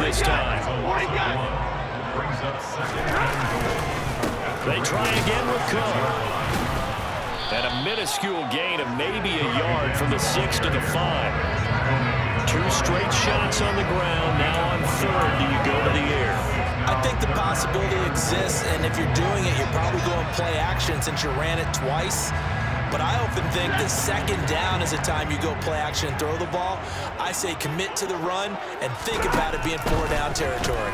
this time. They try again with Cook. And a minuscule gain of maybe a yard from the 6 to the 5. 2 straight shots on the ground. Now on third, do you go to the air? I think the possibility exists, and if you're doing it, you're probably going play action since you ran it twice. But I often think that second down is a time you go play action and throw the ball. I say commit to the run and think about it being 4-down territory.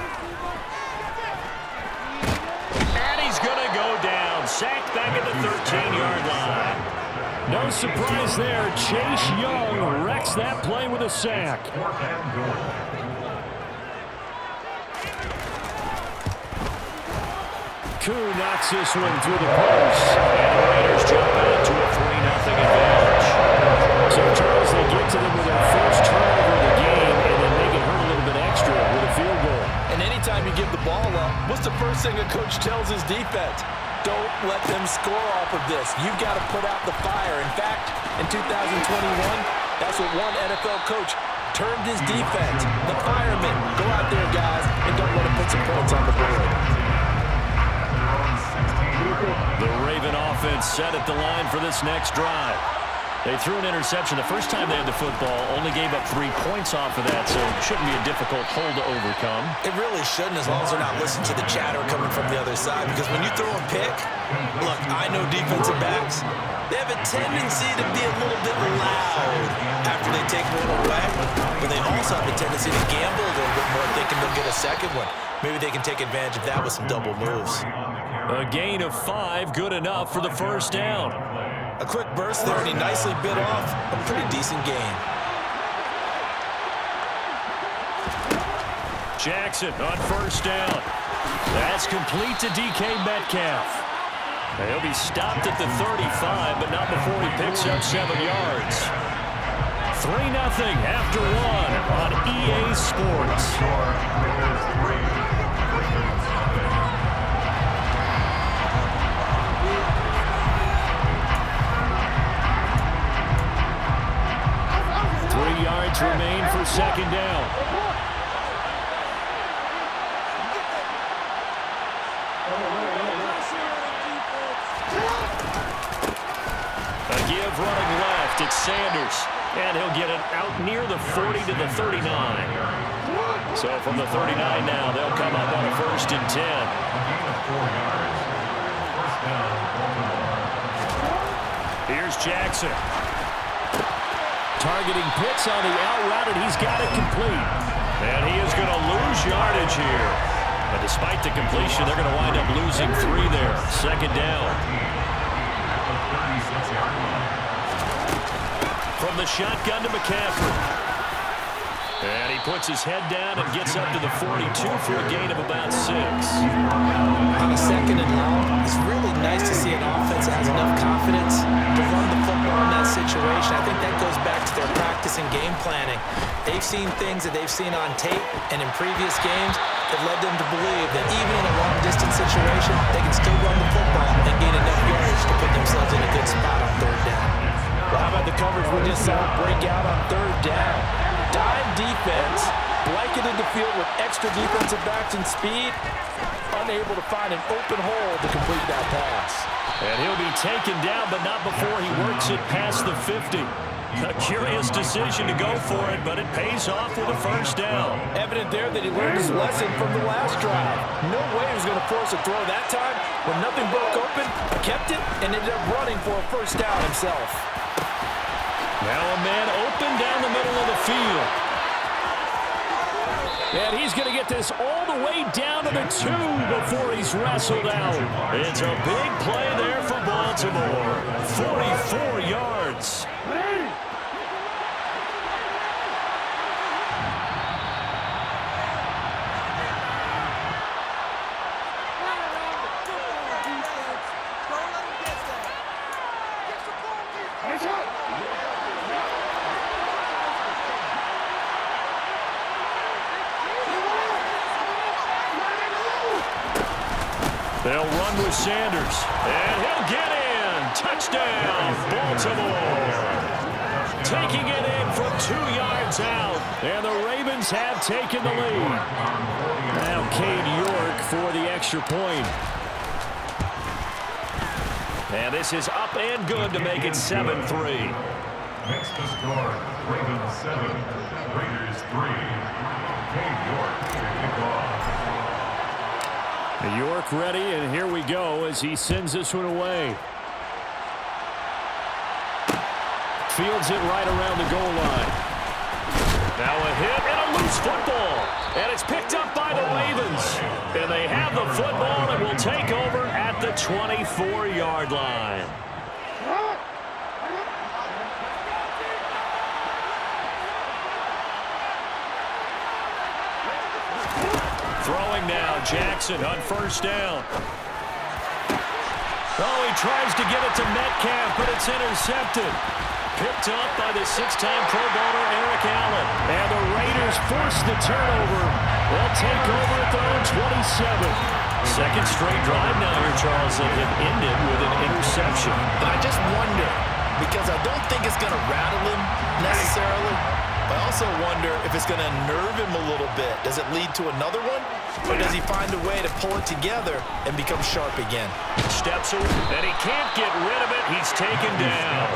And he's going to go down. Sacked back at the 13-yard line. No surprise there. Chase Young wrecks that play with a sack. Koo knocks this one through the post. And the Raiders jump out to a 3-0 advantage. So, Charles, they get to them with their first turnover of the game, and then make it hurt a little bit extra with a field goal. And anytime you give the ball up, what's the first thing a coach tells his defense? Don't let them score off of this. You've got to put out the fire. In fact, in 2021, that's what one NFL coach termed his defense. The firemen. Go out there, guys, and don't let them put some points on the board. The Raven offense set at the line for this next drive. They threw an interception the first time they had the football, only gave up 3 points off of that, so it shouldn't be a difficult hole to overcome. It really shouldn't, as long as they're not listening to the chatter coming from the other side, because when you throw a pick, look, I know defensive backs, they have a tendency to be a little bit loud after they take one away, but they also have a tendency to gamble a little bit more, thinking they'll get a second one. Maybe they can take advantage of that with some double moves. A gain of 5, good enough for the first down. A quick burst there, and he nicely bit off a pretty decent gain. Jackson on first down. That's complete to DK Metcalf. He'll be stopped at the 35, but not before he picks up 7 yards. 3-0 after 1 on EA Sports. Remain for second down. A give running left. It's Sanders. And he'll get it out near the 40 to the 39. So from the 39 now, they'll come up on a 1st and 10. Here's Jackson. Targeting Pitts on the out route, and he's got it complete. And he is going to lose yardage here. But despite the completion, they're going to wind up losing 3 there. Second down. From the shotgun to McCaffrey. And he puts his head down and gets up to the 42 for a gain of about 6. On a second and long, it's really nice to see an offense that has enough confidence to run the football in that situation. I think that goes back to their practice and game planning. They've seen things that they've seen on tape and in previous games that led them to believe that even in a long-distance situation, they can still run the football and gain enough yards to put themselves in a good spot on third down. Well, how about the coverage we just saw break out on third down? Dime defense, blanketed the field with extra defensive backs and speed, unable to find an open hole to complete that pass. And he'll be taken down, but not before he works it past the 50. A curious decision to go for it, but it pays off with a first down. Evident there that he learned his lesson from the last drive. No way he was going to force a throw that time. When nothing broke open, kept it, and ended up running for a first down himself. Now a man open down the middle of the field. And he's going to get this all the way down to the 2 before he's wrestled out. It's a big play there for Baltimore. 44 yards. They'll run with Sanders, and he'll get in. Touchdown, Baltimore. Taking it in from 2 yards out, and the Ravens Ravens have taken the lead. Now Cade York for the extra point. And this is up and good to make it 7-3. Next to score, Ravens 7, Raiders 3. Cade York to kick off. York ready, and here we go as he sends this one away. Fields it right around the goal line. Now a hit and a loose football. And it's picked up by the Ravens. And they have the football and will take over at the 24-yard line. Throwing now, Jackson on first down. Oh, he tries to get it to Metcalf, but it's intercepted. Picked up by the six-time Pro Bowler Eric Allen. And the Raiders force the turnover. They'll take over at their own 27. Second straight drive now here, Charles, that have ended with an interception. And I just wonder, because I don't think it's going to rattle him necessarily, but I also wonder if it's going to nerve him a little bit. Does it lead to another one? Or does he find a way to pull it together and become sharp again? Steps away, and he can't get rid of it. He's taken down.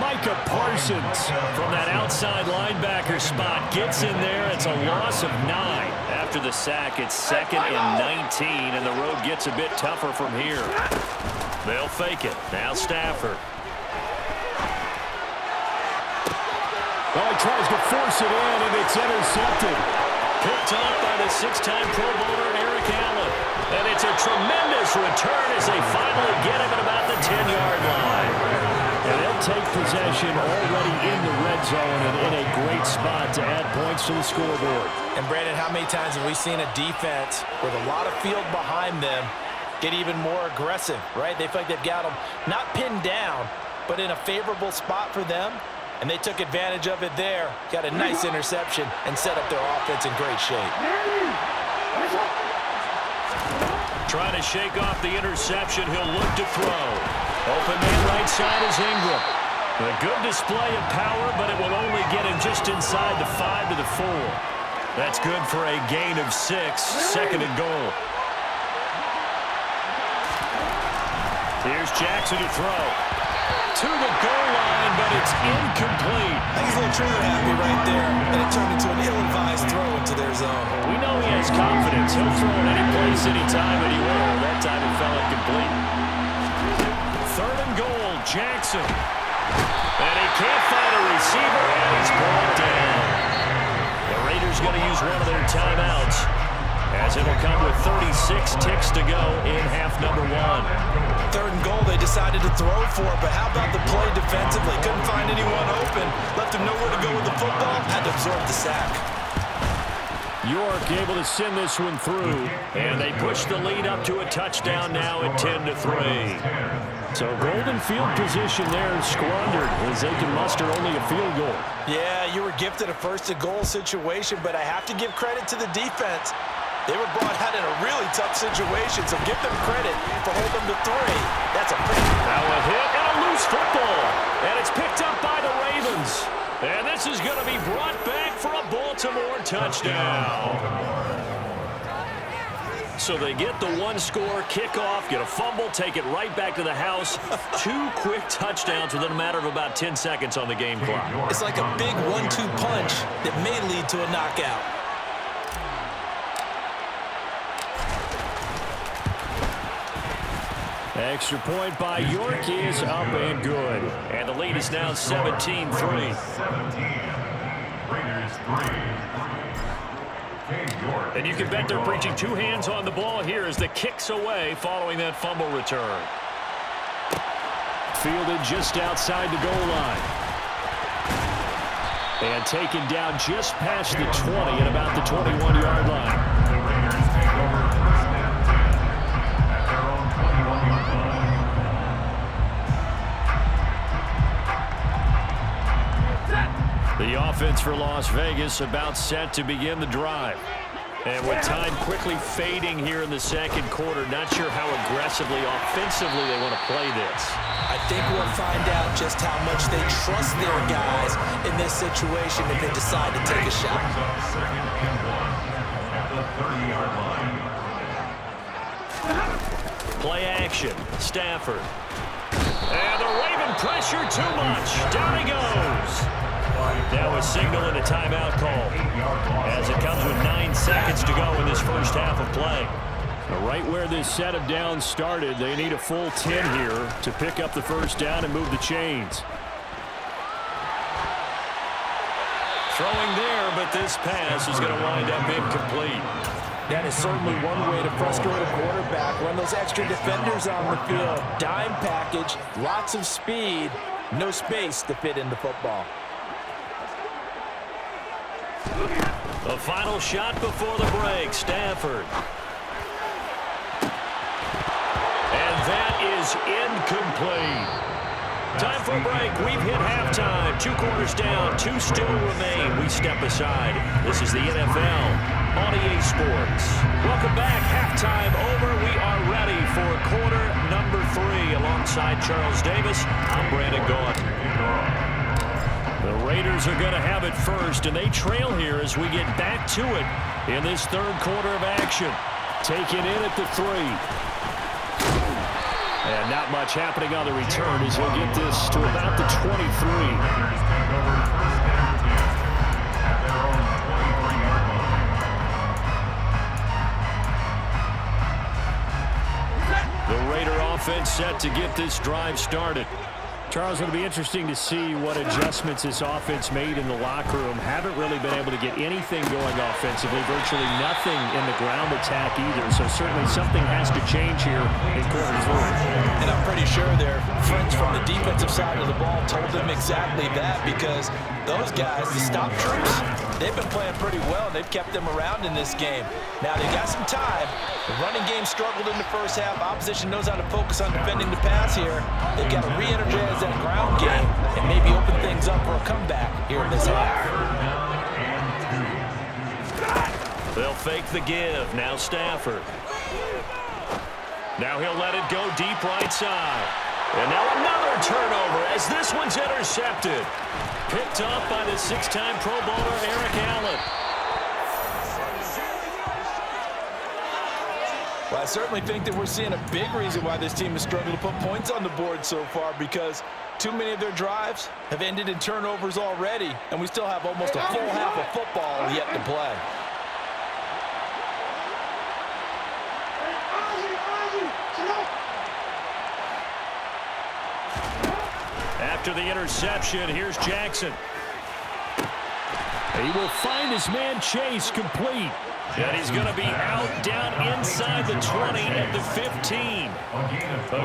Micah Parsons from that outside linebacker spot gets in there. It's a loss of 9. After the sack, it's 2nd and 19, and the road gets a bit tougher from here. They'll fake it. Now Stafford. Oh, he tries to force it in, and it's intercepted. Picked up by the six-time Pro Bowler Eric Allen. And it's a tremendous return as they finally get him at about the 10-yard line. And they'll take possession already in the red zone and in a great spot to add points to the scoreboard. And, Brandon, how many times have we seen a defense with a lot of field behind them get even more aggressive, right? They feel like they've got them not pinned down, but in a favorable spot for them. And they took advantage of it there, got a nice interception, and set up their offense in great shape. Trying to shake off the interception, he'll look to throw. Open man right side is Ingram. A good display of power, but it will only get him just inside the 5 to the 4. That's good for a gain of 6, 2nd and goal. Here's Jackson to throw. To the goal line, but it's incomplete. I think he's a little trigger happy right there, and it turned into an ill-advised throw into their zone. We know he has confidence. He'll throw it any place, anytime, anywhere. That time it fell incomplete. 3rd and goal, Jackson. And he can't find a receiver, and he's brought down. The Raiders going to use one of their timeouts, as it'll come with 36 ticks to go in half number 1. 3rd and goal, they decided to throw for it, but how about the play defensively? Couldn't find anyone open, left him nowhere to go with the football, had to absorb the sack. York able to send this one through, and they push the lead up to a touchdown now at 10 to 3. So golden field position there squandered as they can muster only a field goal. Yeah, you were gifted a first-to-goal situation, but I have to give credit to the defense. They were brought out in a really tough situation, so give them credit for holding them to 3. That's a pretty... Now a hit and a loose football, and it's picked up by the Ravens. And this is going to be brought back for a Baltimore touchdown. So they get the one-score kickoff, get a fumble, take it right back to the house. 2 quick touchdowns within a matter of about 10 seconds on the game clock. It's like a big 1-2 punch that may lead to a knockout. Extra point by York is up and good. And the lead is now 17-3. 17. Raiders 3. And you can bet they're preaching 2 hands on the ball here as the kick's away following that fumble return. Fielded just outside the goal line. And taken down just past the 20 at about the 21-yard line. The Raiders take over 1st and 10 at their own 21-yard line. The offense for Las Vegas about set to begin the drive. And with time quickly fading here in the second quarter, not sure how aggressively, offensively they want to play this. I think we'll find out just how much they trust their guys in this situation if they decide to take a shot. Second and 1 at the 30-yard line. Play action. Stafford. And the Raven pressure too much. Down he goes. Now a signal and a timeout call as it comes with 9 seconds to go in this first half of play. Right where this set of downs started, they need a full 10 here to pick up the first down and move the chains. Throwing there, but this pass is going to wind up incomplete. That is certainly one way to frustrate a quarterback. Run those extra defenders on the field. Dime package, lots of speed, no space to fit into football. The final shot before the break, Stafford. And that is incomplete. Time for a break. We've hit halftime. 2 quarters down, 2 still remain. We step aside. This is the NFL on EA Sports. Welcome back. Halftime over. We are ready for quarter number 3. Alongside Charles Davis, I'm Brandon Gaughan. The Raiders are going to have it first, and they trail here as we get back to it in this third quarter of action. Taken in at the 3. And not much happening on the return as he'll get this to about the 23. The Raider offense set to get this drive started. Charles, it'll be interesting to see what adjustments this offense made in the locker room. Haven't really been able to get anything going offensively, virtually nothing in the ground attack either. So certainly something has to change here in quarter 3. And I'm pretty sure their friends from the defensive side of the ball told them exactly that, because those guys, the stop troops, they've been playing pretty well. They've kept them around in this game. Now they got some time. The running game struggled in the first half. Opposition knows how to focus on defending the pass here. They've got to re-energize that ground game and maybe open things up for a comeback here in this half. They'll fake the give. Now Stafford. Now he'll let it go deep right side. And now another turnover as this one's intercepted. Picked up by the 6-time Pro Bowler Eric Allen. Well, I certainly think that we're seeing a big reason why this team has struggled to put points on the board so far, because too many of their drives have ended in turnovers already, and we still have almost a full half of football yet to play. After the interception, here's Jackson. He will find his man Chase complete. And he's going to be out down inside the 20 at the 15. A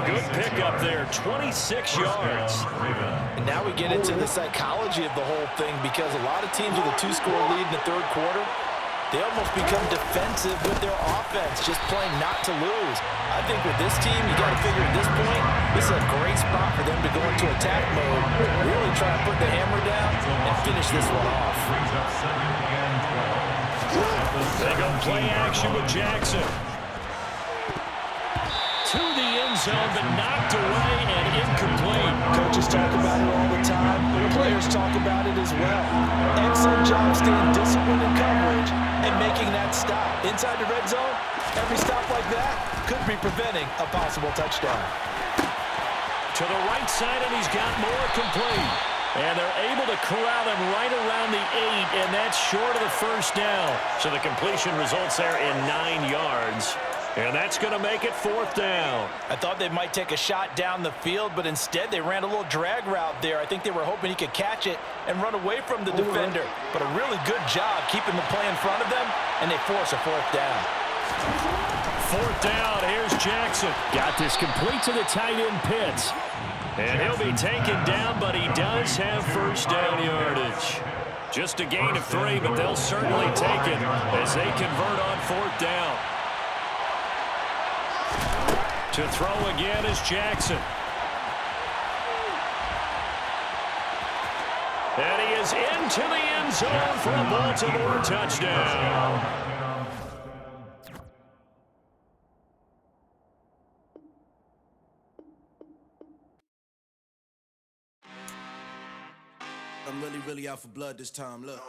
good pickup there, 26 yards. And now we get into the psychology of the whole thing, because a lot of teams with a 2-score lead in the third quarter, they almost become defensive with their offense, just playing not to lose. I think with this team, you got to figure at this point, this is a great spot for them to go into attack mode, really try to put the hammer down and finish this one off. They go play action with Jackson. To the end zone, but knocked away and incomplete. Coaches talk about it all the time. Players talk about it as well. Excellent job staying disciplined in coverage and making that stop. Inside the red zone, every stop like that could be preventing a possible touchdown. To the right side, and he's got more complete. And they're able to corral him right around the 8, and that's short of the first down. So the completion results there in 9 yards. And that's going to make it 4th down. I thought they might take a shot down the field, but instead they ran a little drag route there. I think they were hoping he could catch it and run away from the defender. But a really good job keeping the play in front of them, and they force a 4th down. 4th down, here's Jackson. Got this complete to the tight end Pitts. And he'll be taken down, but he does have first down yardage. Just a gain of 3, but they'll certainly take it as they convert on 4th down. To throw again is Jackson. And he is into the end zone for a Baltimore touchdown. really out for blood this time, look.